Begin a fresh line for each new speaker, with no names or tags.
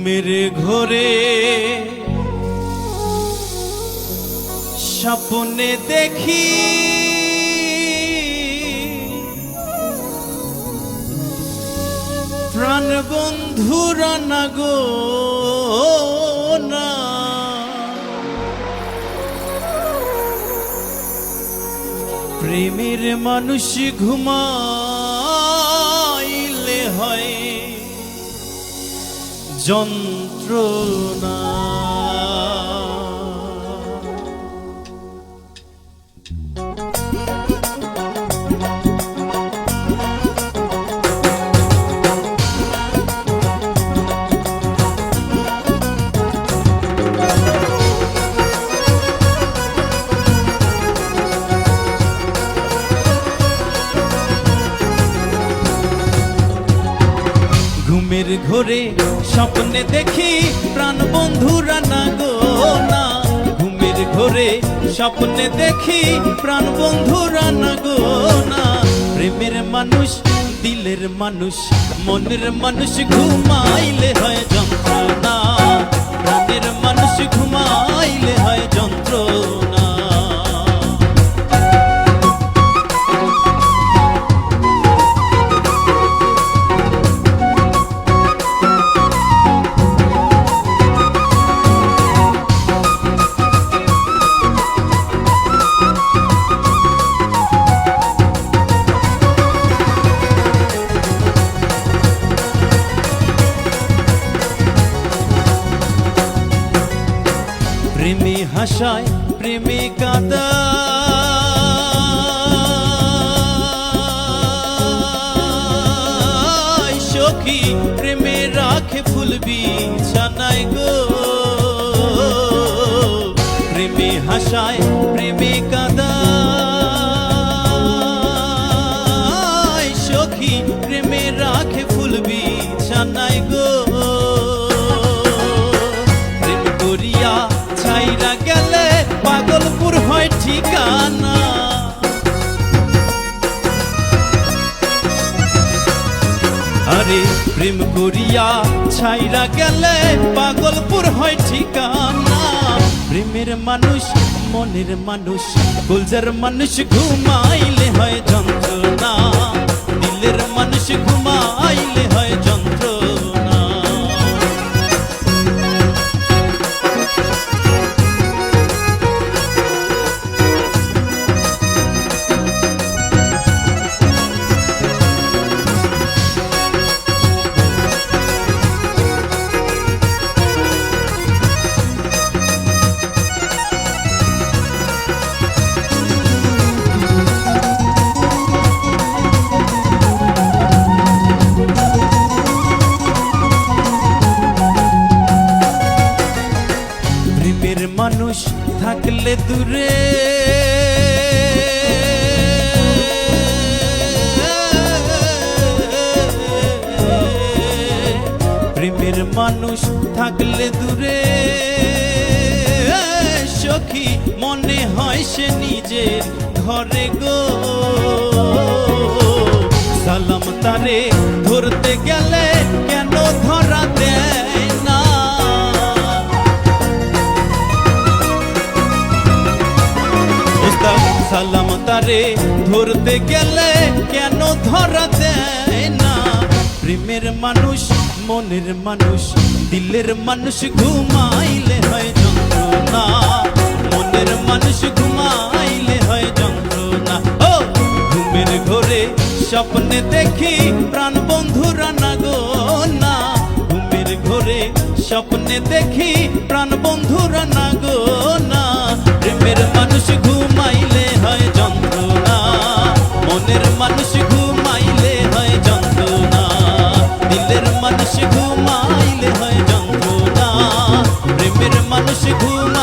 मेरे घोरे স্বপ্নে দেখি প্রাণ বন্ধুরা না গো না প্রেমের মানুষ ঘুমাইলে হয় যন্ত্রণা। ঘুমের ঘোরে স্বপ্নে দেখি প্রাণ বন্ধুরা না গো না ঘুমের ঘোরে স্বপ্নে দেখি প্রাণ বন্ধুরা না গো না প্রেমের মানুষ দিলের মানুষ মনের মানুষ ঘুমাইলে হয় যন্ত্রণা প্রাণের মানুষ ঘুমাইলে হয় যন্ত্রণা। প্রেমে হাসায় প্রেমে কাঁদায় সখী প্রেমে রাখে ফুল বিছানায় গো প্রেমে হাসায় প্রেমে কাঁদায় সখী প্রেমে রাখে ফুল বিছানায় গো প্রেম করিয়া ছাইরা গেলে পাগলপুর হয় ঠিকানা আরে প্রেম করিয়া ছাইরা গেলে পাগলপুর হয় ঠিকানা প্রেমের মানুষ মনের মানুষ কলজার মানুষ ঘুমাইলে হয় যন্ত্রণা দিলের মানুষ ঘুমাইলে হয় যন্ত্রণা। মানুষ থাকলে দূরে প্রেমের মানুষ থাকলে দূরে সখী মনে হয় সে নিজের ঘরে গো সালাম তারে ধরতে গেলে কেন ধরা দেয় না সালাম তারে ধরতে গেলে কেন ধরা দেয় না প্রেমের মানুষ মনের মানুষ দিলের মানুষ ঘুমাইলে হয় যন্ত্রণা মনের মানুষ ঘুমাইলে হয় যন্ত্রণা। ও ঘুমের ঘোরে স্বপ্নে দেখি প্রাণ বন্ধুরা না গো না ঘুমের ঘোরে স্বপ্নে দেখি প্রাণ বন্ধুরা না গো না প্রেমের মানুষ ঘুমাইলে হয় যন্ত্রণা মনের মানুষ ঘুমাইলে হয় যন্ত্রণা দিলের মানুষ ঘুমাইলে হয় যন্ত্রণা প্রেমের মানুষ ঘুম